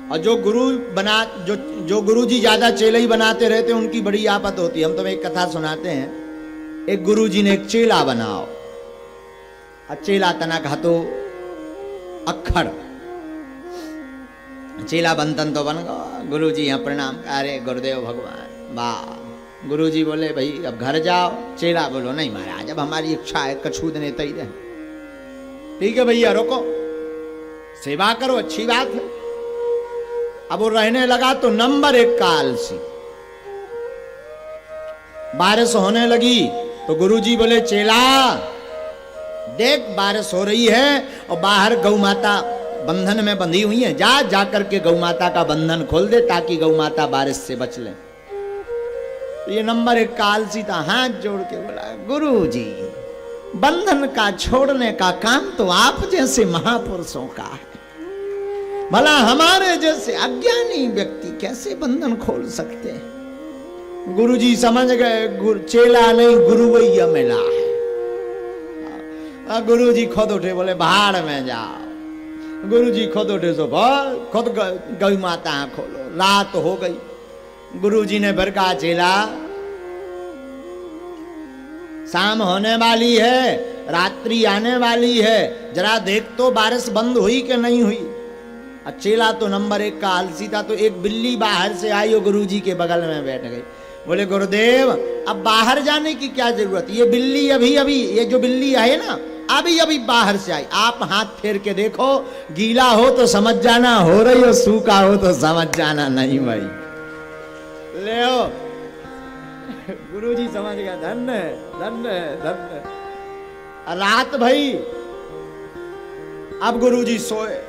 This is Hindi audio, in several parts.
और जो गुरु बना जो गुरु जी ज्यादा चेले ही बनाते रहते उनकी बड़ी आफत होती है। हम तुम्हें एक कथा सुनाते हैं। एक गुरु जी ने एक चेला बनाओ, चेला तना घातो अखड़ चेला बनतन तो बन गया। गुरु जी यहाँ प्रणाम, अरे गुरुदेव भगवान वाह। गुरु जी बोले भाई अब घर जाओ। चेला बोलो नहीं महाराज अब हमारी इच्छा है कछूद ने तई रहे। ठीक है भैया रोको, सेवा करो अच्छी बात है। अब वो रहने लगा तो नंबर 1 का आलसी। बारिश होने लगी तो गुरुजी बोले चेला देख बारिश हो रही है और बाहर गौ माता बंधन में बंधी हुई है, जा करके गौ माता का बंधन खोल दे ताकि गौ माता बारिश से बच ले। तो ये नंबर 1 का आलसी था, हाथ जोड़ के बोला गुरुजी बंधन का छोड़ने का काम तो आप जैसे महापुरुषों का है, भला हमारे जैसे अज्ञानी व्यक्ति कैसे बंधन खोल सकते हैं। गुरुजी समझ गए चेला नहीं गुरु वही मिला है। गुरुजी खुद उठे बोले बाहर में जाओ। गुरुजी खुद उठे सो खुद गौ माता खोलो। रात हो गई। गुरुजी ने फिर कहा चेला शाम होने वाली है, रात्रि आने वाली है, जरा देख तो बारिश बंद हुई कि नहीं हुई। चेला तो नंबर 1 का आलसी था। तो एक बिल्ली बाहर से आई और गुरुजी के बगल में बैठ गई। बोले गुरुदेव अब बाहर जाने की क्या जरूरत, ये बिल्ली अभी अभी ये जो बिल्ली है ना अभी अभी बाहर से आई। आप हाथ फेर के देखो, गीला हो तो समझ जाना हो रही हो, सूखा हो तो समझ जाना नहीं भाई। ले ओ गुरुजी समझ गया, धन्य धन्य धन्य। रात भई अब गुरुजी सोए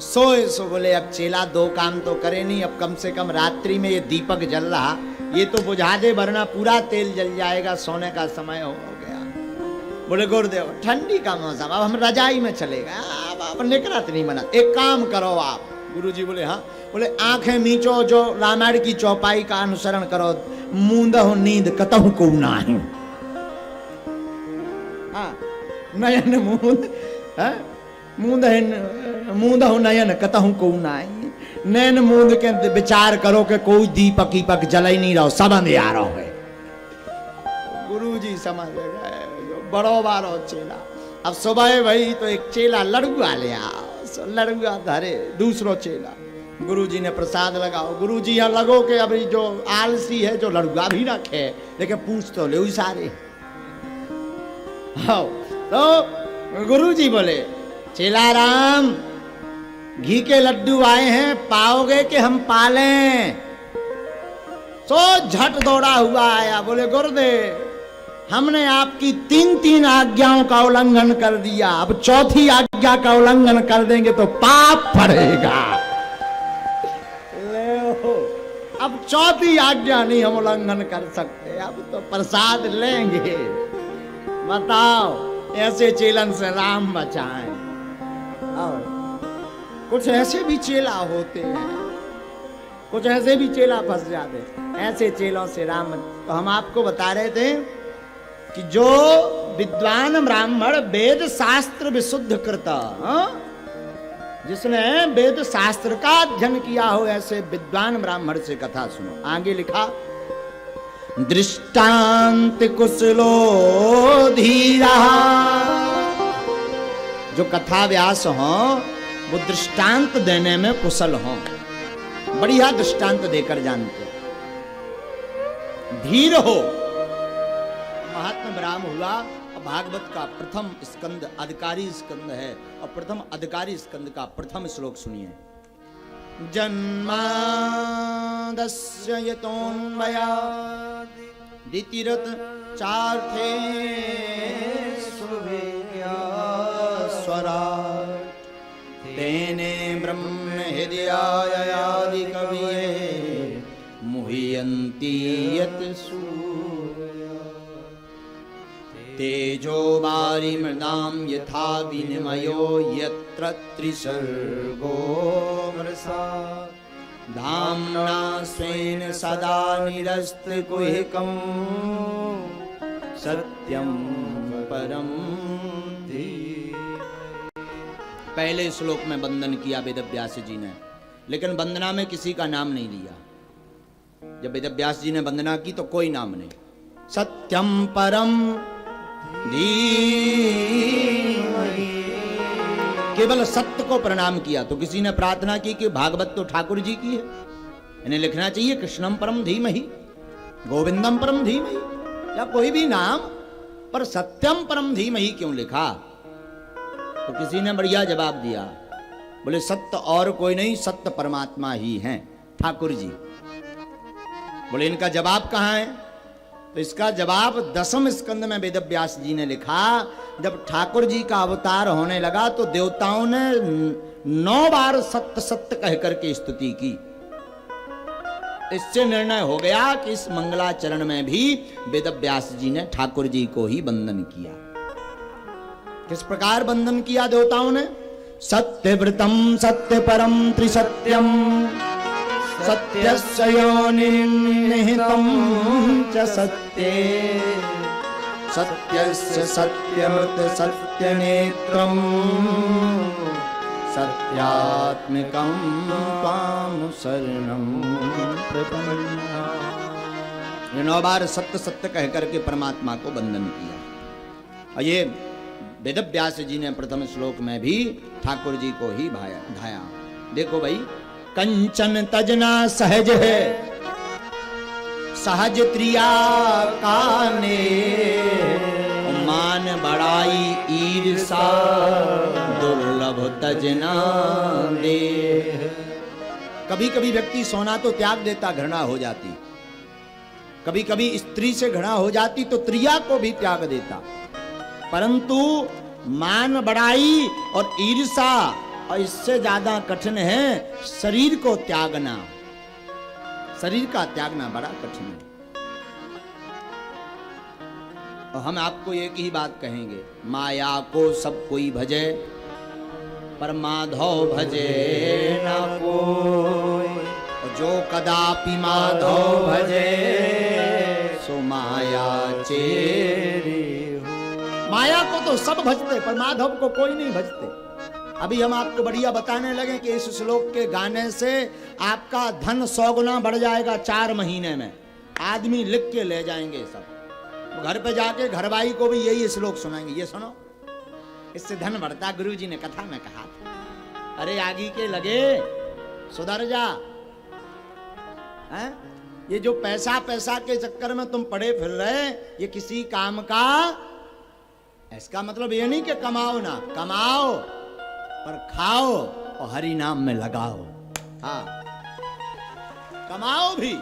सो बोले अब चेला 2 काम तो करे नहीं, अब कम से कम रात्रि में ये दीपक जल रहा ये तो बुझा दे वरना पूरा तेल जल जाएगा, सोने का समय हो गया। बोले गुरुदेव ठंडी का मौसम अब हम रजाई में चले गए, अब निकलत नहीं मना, एक काम करो आप। गुरुजी बोले हाँ। बोले आंखें मीचो, जो रामायण की चौपाई का अनुसरण करो, मूंदहु नींद कतहु को नाही। हाँ नयन मूंदहु नयन कतहु को नाही। नैन मूंद के विचार करो कि कोई दीपक हीपक जल ही नहीं रहो, सब अंधियार हो गए। गुरुजी समझ गए बड़ो बारो चेला। अब सुबह भाई तो एक चेला लड़ुआ ले आओ, लड़ुआ धरे दूसरो चेला। गुरुजी ने प्रसाद लगाओ। गुरुजी यहाँ लगो के अभी जो आलसी है जो लड़ुआ भी रखे लेकिन पूछ तो ले सारे। तो गुरुजी बोले चेला राम घी के लड्डू आए हैं, पाओगे कि हम पालें? सो झट दौड़ा हुआ आया। बोले गुरुदेव हमने आपकी 3 आज्ञाओं का उल्लंघन कर दिया, अब 4थी आज्ञा का उल्लंघन कर देंगे तो पाप पड़ेगा। अब 4थी आज्ञा नहीं हम उल्लंघन कर सकते, अब तो प्रसाद लेंगे। बताओ ऐसे चेलन से राम बचाएं। कुछ ऐसे भी चेला होते हैं, कुछ ऐसे भी चेला फंस जाते, ऐसे चेलों से राम। तो हम आपको बता रहे थे कि जो विद्वान ब्राह्मण वेद शास्त्र विशुद्ध करता, जिसने वेद शास्त्र का अध्ययन किया हो, ऐसे विद्वान ब्राह्मण से कथा सुनो। आगे लिखा दृष्टांत कुशलो धीरा। जो कथा व्यास हो वो दृष्टांत देने में कुशल हो, बढ़िया दृष्टांत देकर जानते, धीर हो। महात्मा ब्राह्म हुआ। भागवत का प्रथम स्कंद अधिकारी स्कंद है और प्रथम अधिकारी स्कंद का प्रथम श्लोक सुनिए। जन्मादस्य यतोन्मयात् दितिरत चार्थे स्वराट् तेने ब्रह्म हृदयायादि कविये मुह्यन्ति यत् तेजो वारि मृदां यथा विनिमयो यत्र त्रिसर्गो मृषा धाम्ना स्वेन सदा निरस्तकुहकं सत्यं परं धीमहि। पहले श्लोक में वंदन किया वेदव्यास जी ने, लेकिन वंदना में किसी का नाम नहीं लिया। जब वेद व्यास जी ने वंदना की तो कोई नाम नहीं। सत्यम परम धीमहि, केवल सत्य को प्रणाम किया। तो किसी ने प्रार्थना की कि भागवत तो ठाकुर जी की है, इन्हें लिखना चाहिए कृष्णम परम धीमहि, गोविंदम परम धीमहि, या कोई भी नाम, पर सत्यम परम धीमहि क्यों लिखा? तो किसी ने बढ़िया जवाब दिया, बोले सत्य और कोई नहीं, सत्य परमात्मा ही हैं, ठाकुर जी। बोले इनका जवाब कहां है? तो इसका जवाब 10वें स्कंद में वेद व्यास जी ने लिखा। जब ठाकुर जी का अवतार होने लगा तो देवताओं ने 9 बार सत्य सत्य कह करके स्तुति की। इससे निर्णय हो गया कि इस मंगलाचरण में भी वेद व्यास जी ने ठाकुर जी को ही वंदन किया। किस प्रकार वंदन किया देवताओं ने? सत्यव्रतम सत्य परम त्रिसत्यम, सत्यस्य योनिर्निहितं च सत्ये, सत्यस्य सत्यमृत सत्यनेत्रं, सत्यात्मिकं त्वां शरणं प्रपन्ना। ये 9 बार सत्य सत्य कह करके परमात्मा को वंदन किया। और ये वेद व्यास जी ने प्रथम श्लोक में भी ठाकुर जी को ही ढाया। देखो भाई, कंचन तजना सहज है, सहज त्रिया काने, मान बड़ाई ईर्षा दुर्लभ तजना दे। कभी कभी व्यक्ति सोना तो त्याग देता, घृणा हो जाती। कभी कभी स्त्री से घृणा हो जाती तो त्रिया को भी त्याग देता। परंतु मान बड़ाई और ईर्षा, और इससे ज्यादा कठिन है शरीर को त्यागना। शरीर का त्यागना बड़ा कठिन है। और हम आपको एक ही बात कहेंगे, माया को सब कोई भजे पर माधव भजे ना कोई, और जो कदापि माधव भजे सो माया चेरी। माया को तो सब भजते पर माधव को कोई नहीं भजते। अभी हम आपको बढ़िया बताने लगे कि इस श्लोक के गाने से आपका धन 100 गुना बढ़ जाएगा 4 महीने में। आदमी लिख के ले जाएंगे सब, घर पे जाके घरवाई को भी यही श्लोक सुनाएंगे, ये सुनो इससे धन बढ़ता। गुरु जी ने कथा में कहा था, अरे आगे के लगे सुधर जा। है? ये जो पैसा पैसा के चक्कर में तुम पड़े फिर रहे, ये किसी काम का, इसका मतलब ये नहीं कि कमाओ ना, कमाओ पर खाओ और हरि नाम में लगाओ। हाँ, कमाओ भी।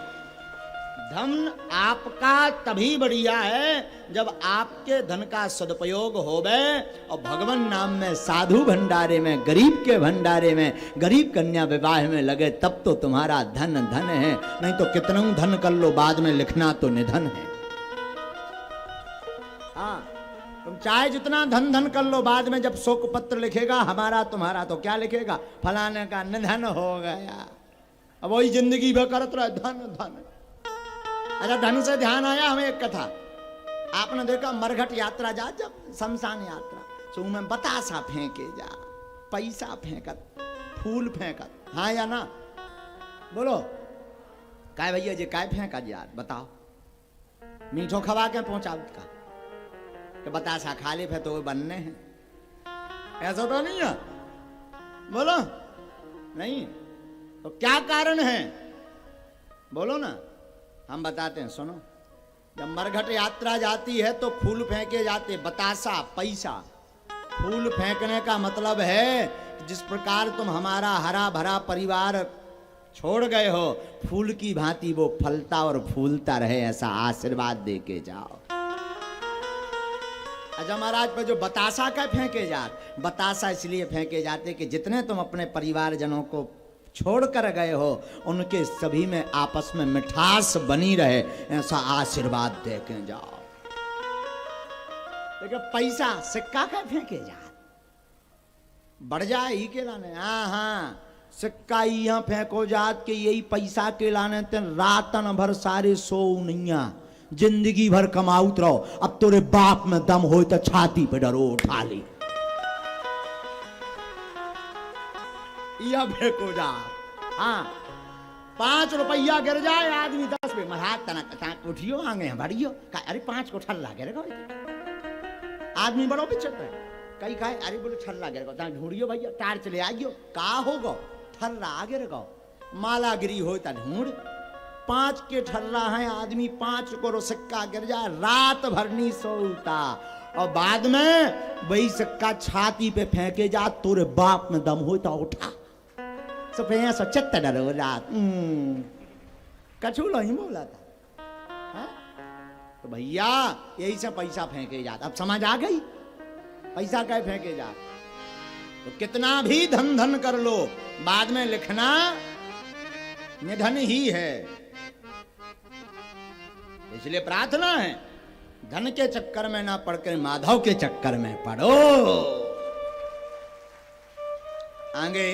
धन आपका तभी बढ़िया है जब आपके धन का सदुपयोग होवे और भगवान नाम में, साधु भंडारे में, गरीब के भंडारे में, गरीब कन्या विवाह में लगे, तब तो तुम्हारा धन धन है। नहीं तो कितना धन कर लो, बाद में लिखना तो निधन है। हाँ, तुम चाहे जितना धन धन कर लो, बाद में जब शोक पत्र लिखेगा हमारा तुम्हारा, तो क्या लिखेगा? फलाने का निधन हो गया। अब वही जिंदगी भर करत रहे धन धन। अच्छा, धन से ध्यान आया हमें एक कथा। आपने देखा मरघट यात्रा जा, जब शमशान यात्रा, तो में बतासा फेंके जा, पैसा फेंकत, फूल फेंकत, हाँ या ना? बोलो काय भैया जी, काय फेंका जी यार, बताओ। मीठो खवा के पहुंचा का कि बतासा खा ले फिर तो वो बनने हैं, ऐसा तो नहीं है? बोलो नहीं तो क्या कारण है? बोलो ना, हम बताते हैं, सुनो। जब मरघट यात्रा जाती है तो फूल फेंके जाते, बतासा पैसा। फूल फेंकने का मतलब है जिस प्रकार तुम हमारा हरा भरा परिवार छोड़ गए हो, फूल की भांति वो फलता और फूलता रहे, ऐसा आशीर्वाद दे के जाओ। अच्छा महाराज, पर जो बतासा का फेंके जाते, बतासा इसलिए फेंके जाते कि जितने तुम अपने परिवारजनों को छोड़ कर गए हो, उनके सभी में आपस में मिठास बनी रहे, ऐसा आशीर्वाद दे के जाओ। लेकिन पैसा सिक्का का फेंके जा, बढ़ जाए ही के लाने। हाँ, सिक्का यहाँ फेंको जात के यही पैसा के लाने, ते रातन भर सारे सो नैया, जिंदगी भर कमाऊत रहो। अब तोरे बाप में दम हो तो छाती पे डरो उठा ली, यह फेंको जा। हाँ 5 रुपया गिर जाए आदमी 10 पे महाराज तनक उठियो आगे बढ़ियो अरे 5 को ठल्ला गिर गए आदमी बड़ो विचित्र है कई कहे अरे बोले ठल्ला गिर गो ढूंढियो भैया टार्च ले आइयो का हो गो ठल्ला गिर गो माला गिरी हो ढूंढ 5 के ठल्ला है आदमी 5 को सिक्का गिर जाए रात भर नहीं सोता और बाद में वही सिक्का छाती पे फेंके जा तोरे बाप में दम होता उठा सफेया सचत डरो रात कछू ही बोला था हा? तो भैया यही से पैसा फेंके जाता अब समझ आ गई पैसा क्या फेंके जा तो कितना भी धन धन कर लो बाद में लिखना निधन ही है इसलिए प्रार्थना है धन के चक्कर में ना पड़कर माधव के चक्कर में पड़ो आगे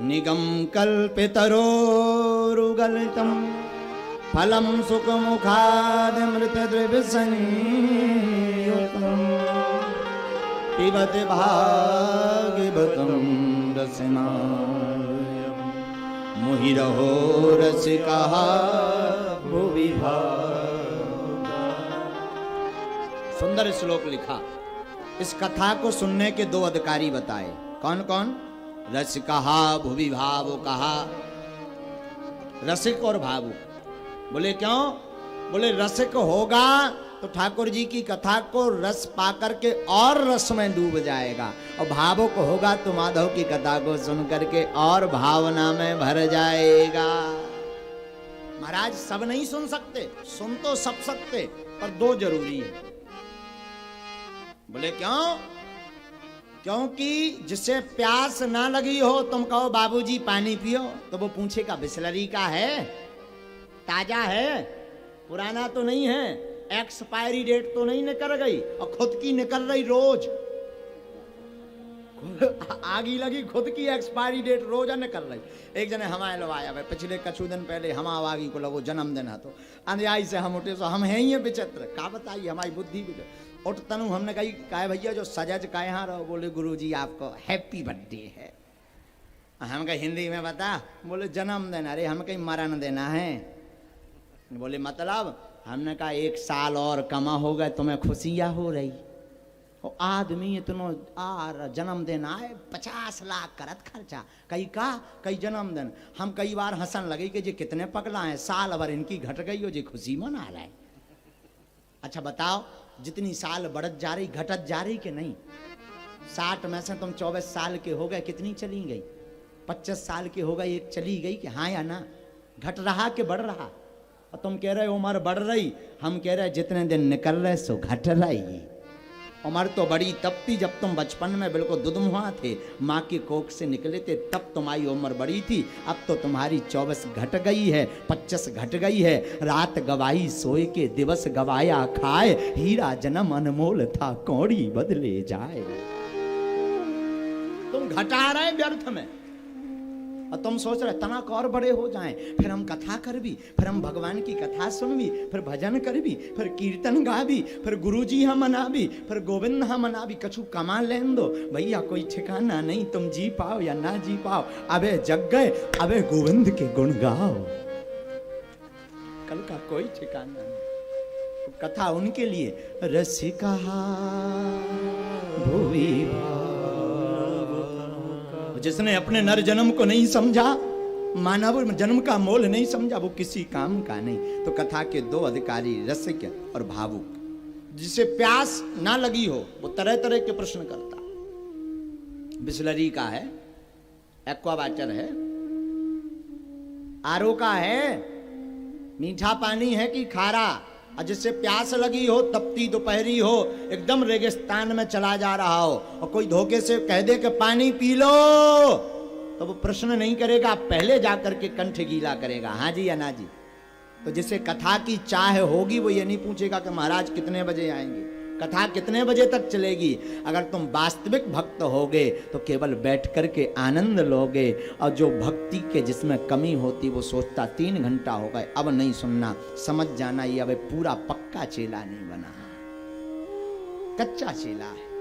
निगम कल्पितरो रुगलितम फलम सुख मुखाद मृत द्रव्य संयुतम पिबत भागवतम रसना मोहि रहो रसिका भुवि सुंदर श्लोक लिखा इस कथा को सुनने के 2 अधिकारी बताए कौन कौन रस कहा भुवि भाव कहा रसिक और भावुक बोले क्यों बोले रसिक होगा तो ठाकुर जी की कथा को रस पाकर के और रस में डूब जाएगा और भावुक होगा तो माधव की कथा को सुन करके और भावना में भर जाएगा महाराज सब नहीं सुन सकते सुन तो सब सकते पर 2 जरूरी है बोले क्यों क्योंकि जिसे प्यास ना लगी हो तुम कहो बाबूजी पानी पियो तो वो पूछेगा बिसलरी का है ताजा है पुराना तो नहीं है एक्सपायरी डेट तो नहीं निकल गई और खुद की निकल रही रोज आगी लगी खुद की एक्सपायरी डेट रोज निकल रही एक जने हमारे लो आया भाई पिछले कछु दिन पहले हम आवागी को लगो जन्मदिन है तो अन्यायी से हम उठे तो हम हैं ही विचित्र का बताइए हमारी बुद्धि भी उठ तनु हमने कहा भैया जो सजज का यहाँ रहो बोले गुरुजी आपको हैप्पी बर्थडे है हम कहीं हिंदी में बता बोले जन्मदिन अरे हम कहीं मरण देना है बोले मतलब हमने कहा 1 साल और कमा हो गए तुम्हें खुशियाँ हो रही और आदमी इतनो जन्मदिन आए 50 लाख करत खर्चा कई जन्मदिन हम कई बार हंसन लगे कि जी कितने पगला हैं साल भर इनकी घट गई हो जी खुशी मना रहा है अच्छा बताओ जितनी साल बढ़त जा रही घटत जा रही कि नहीं 60 में से तुम 24 साल के हो गए कितनी चली गई 25 साल के हो गए एक चली गई कि हाँ या ना घट रहा कि बढ़ रहा और तुम कह रहे हो उम्र बढ़ रही हम कह रहे जितने दिन निकल रहे सो घट रही उम्र तो बड़ी तब थी जब तुम बचपन में बिल्कुल दुधमुहा थे माँ के कोख से निकले थे तब तुम्हारी उम्र बड़ी थी अब तो तुम्हारी 24 घट गई है 25 घट गई है रात गवाई सोए के दिवस गवाया खाए हीरा जन्म अनमोल था कौड़ी बदले जाए तुम घटा रहे व्यर्थ में और तुम सोच रहे तनक और बड़े हो जाएं फिर हम कथा कर भी फिर हम भगवान की कथा सुन भी फिर भजन कर भी फिर कीर्तन गा भी फिर गुरुजी हम मना भी फिर गोविंद हम मना भी कछु कमा लेन दो भैया कोई ठिकाना नहीं तुम जी पाओ या ना जी पाओ अबे जग गए अबे गोविंद के गुण गाओ कल का कोई ठिकाना नहीं तो कथा उनके लिए रसिका भुवि जिसने अपने नर जन्म को नहीं समझा मानव जन्म का मोल नहीं समझा वो किसी काम का नहीं तो कथा के 2 अधिकारी रसिक और भावुक जिसे प्यास ना लगी हो वो तरह तरह के प्रश्न करता बिसलरी का है एक्वावाटर है आरओ का है मीठा पानी है कि खारा और जिससे प्यास लगी हो तपती दोपहरी हो एकदम रेगिस्तान में चला जा रहा हो और कोई धोखे से कह दे कि पानी पी लो तो वो प्रश्न नहीं करेगा पहले जाकर के कंठ गीला करेगा हाँ जी या ना जी तो जिसे कथा की चाह होगी वो ये नहीं पूछेगा कि महाराज कितने बजे आएंगे कथा कितने बजे तक चलेगी अगर तुम वास्तविक भक्त होगे तो केवल बैठ करके आनंद लोगे और जो भक्ति के जिसमें कमी होती वो सोचता 3 घंटा हो गए अब नहीं सुनना समझ जाना ये अब पूरा पक्का चेला नहीं बना कच्चा चेला है